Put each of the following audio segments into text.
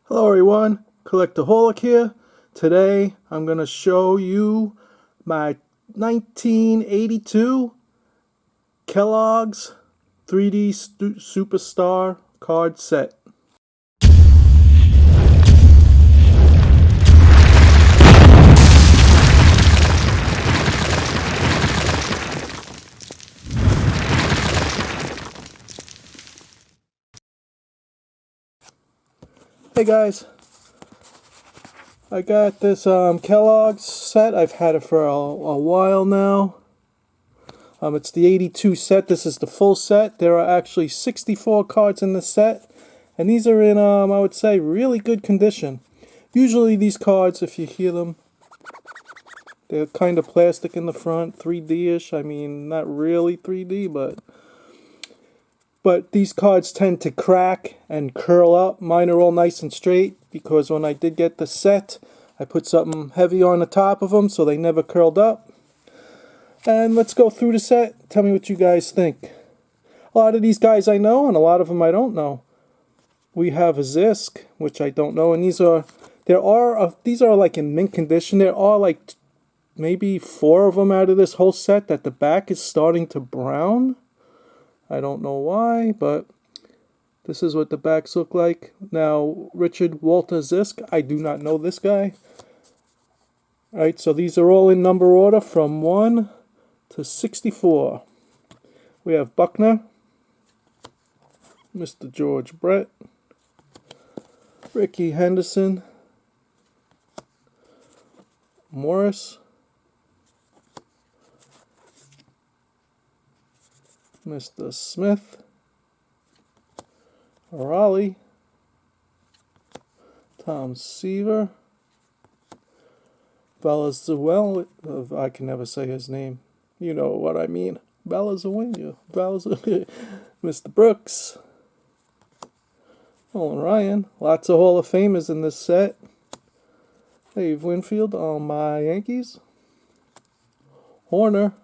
Hello everyone, Collectaholic here. Today I'm going to show you my 1982 Kellogg's 3D Superstar card set. Hey guys, I got this Kellogg's set. I've had it for a while now. It's the 82 set. This is the full set. There are actually 64 cards in the set. And these are in, I would say, really good condition. Usually these cards, if you hear them, they're kind of plastic in the front, 3D-ish. I mean, not really 3D, but these cards tend to crack and curl up. Mine are all nice and straight because when I did get the set, I put something heavy on the top of them so they never curled up. And let's go through the set. Tell me what you guys think. A lot of these guys I know, and a lot of them I don't know. We have a Zisk, which I don't know, and these are like in mint condition. There are like maybe 4 of them out of this whole set that the back is starting to brown. I don't know why, but this is what the backs look like. Now, Richard Walter Zisk, I do not know this guy. Alright, so these are all in number order from 1 to 64. We have Buckner, Mr. George Brett, Ricky Henderson, Morris, Mr. Smith, Raleigh, Tom Seaver, Valenzuela, I can never say his name. You know what I mean. Valenzuela, Mr. Brooks, Nolan Ryan. Lots of Hall of Famers in this set. Dave Winfield on my Yankees. Horner.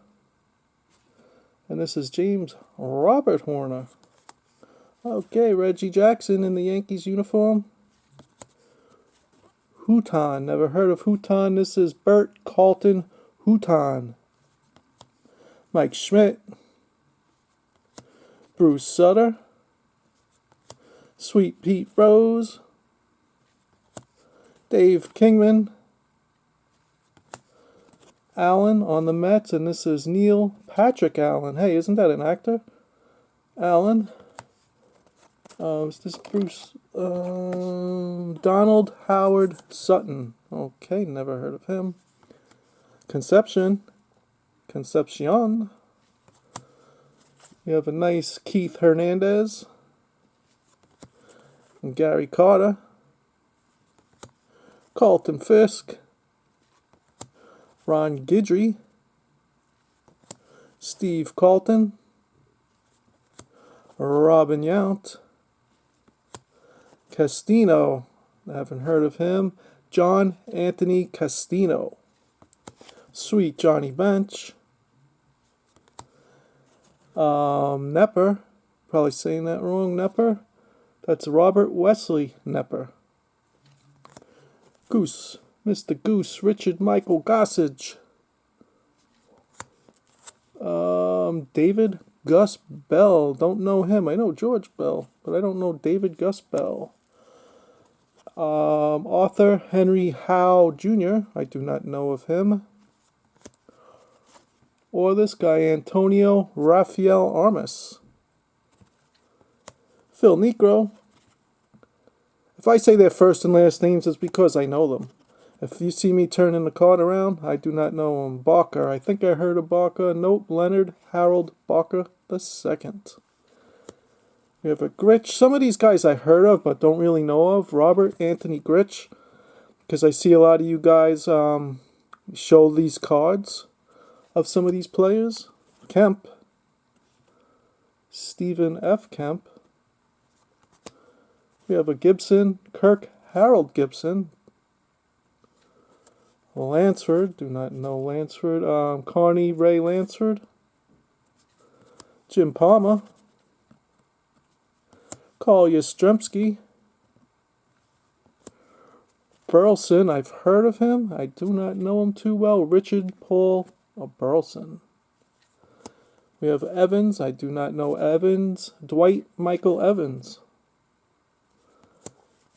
And this is James Robert Horner. Okay, Reggie Jackson in the Yankees uniform. Houghton. Never heard of Houghton. This is Bert Carlton Houghton. Mike Schmidt. Bruce Sutter. Sweet Pete Rose. Dave Kingman. Allen on the Mets, and this is Neil Patrick Allen. Hey, isn't that an actor? Allen. Is this Bruce? Donald Howard Sutton. Okay, never heard of him. Concepcion. We have a nice Keith Hernandez. And Gary Carter. Carlton Fisk. Ron Guidry. Steve Carlton. Robin Yount. Castino, I haven't heard of him. John Anthony Castino. Sweet Johnny Bench. Nepper, probably saying that wrong, Nepper. That's Robert Wesley Nepper. Goose, Mr. Goose, Richard Michael Gossage. David Gus Bell, don't know him. I know George Bell, but I don't know David Gus Bell. Arthur Henry Howe Jr., I do not know of him. Or this guy, Antonio Rafael Armas. Phil Negro. If I say their first and last names, it's because I know them. If you see me turning the card around, I do not know him. Barker, I think I heard of Barker. Nope, Leonard Harold Barker II. We have a Gritch. Some of these guys I heard of but don't really know of. Robert Anthony Gritch. Because I see a lot of you guys show these cards of some of these players. Kemp. Stephen F. Kemp. We have a Gibson. Kirk Harold Gibson. Lansford. Do not know Lansford. Carney Ray Lansford. Jim Palmer. Carl Yastrzemski, Burleson, I've heard of him. I do not know him too well. Richard Paul Burleson. We have Evans. I do not know Evans. Dwight Michael Evans.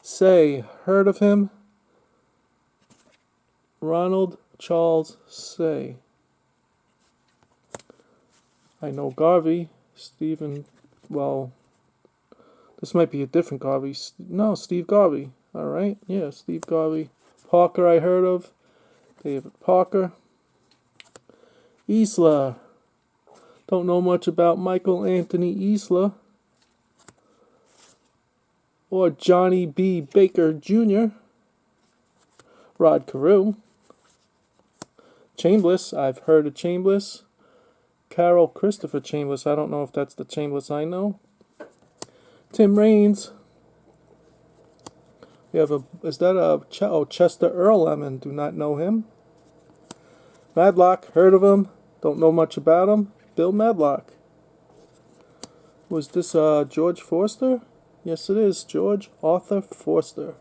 Say, heard of him. Ronald Charles Say. I know Garvey. Stephen, well, this might be a different Garvey. No, Steve Garvey. Alright, yeah, Steve Garvey. Parker, I heard of. David Parker. Isla. Don't know much about Michael Anthony Isla. Or Johnny B. Baker Jr. Rod Carew. Chambliss, I've heard of Chambliss. Carol Christopher Chambliss, I don't know if that's the Chambliss I know. Tim Raines. We have is that a Chester Earl Lemon, do not know him. Madlock, heard of him, don't know much about him. Bill Madlock. Was this George Forster? Yes it is, George Arthur Forster.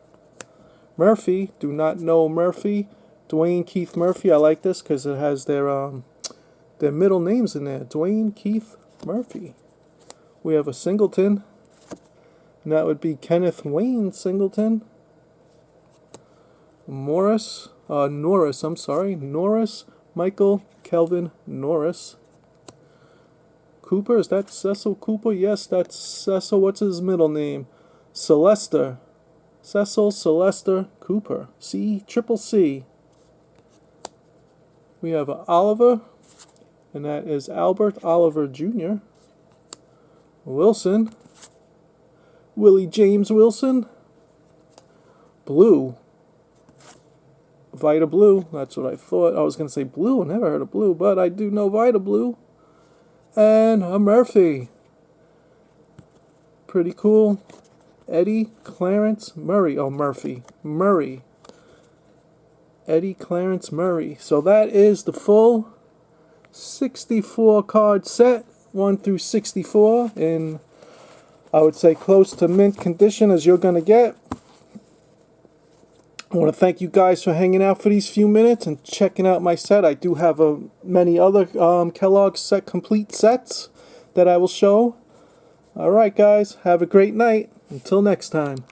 Murphy, do not know Murphy. Dwayne Keith Murphy, I like this because it has their middle names in there. Dwayne Keith Murphy. We have a Singleton, and that would be Kenneth Wayne Singleton. Norris Michael Kelvin Norris. Cooper, is that Cecil Cooper? Yes, that's Cecil. What's his middle name? Cecil Celester Cooper. Triple C. We have Oliver, and that is Albert Oliver Jr. Wilson. Willie James Wilson. Blue. Vita Blue, that's what I thought. I was going to say Blue, I never heard of Blue, but I do know Vita Blue. And a Murphy. Pretty cool. Eddie Clarence Murray. Oh, Murray. Eddie Clarence Murray. So that is the full 64 card set, 1 through 64, in, I would say, close to mint condition as you're going to get. I want to thank you guys for hanging out for these few minutes and checking out my set. I do have many other Kelloggs complete sets that I will show. Alright guys, have a great night. Until next time.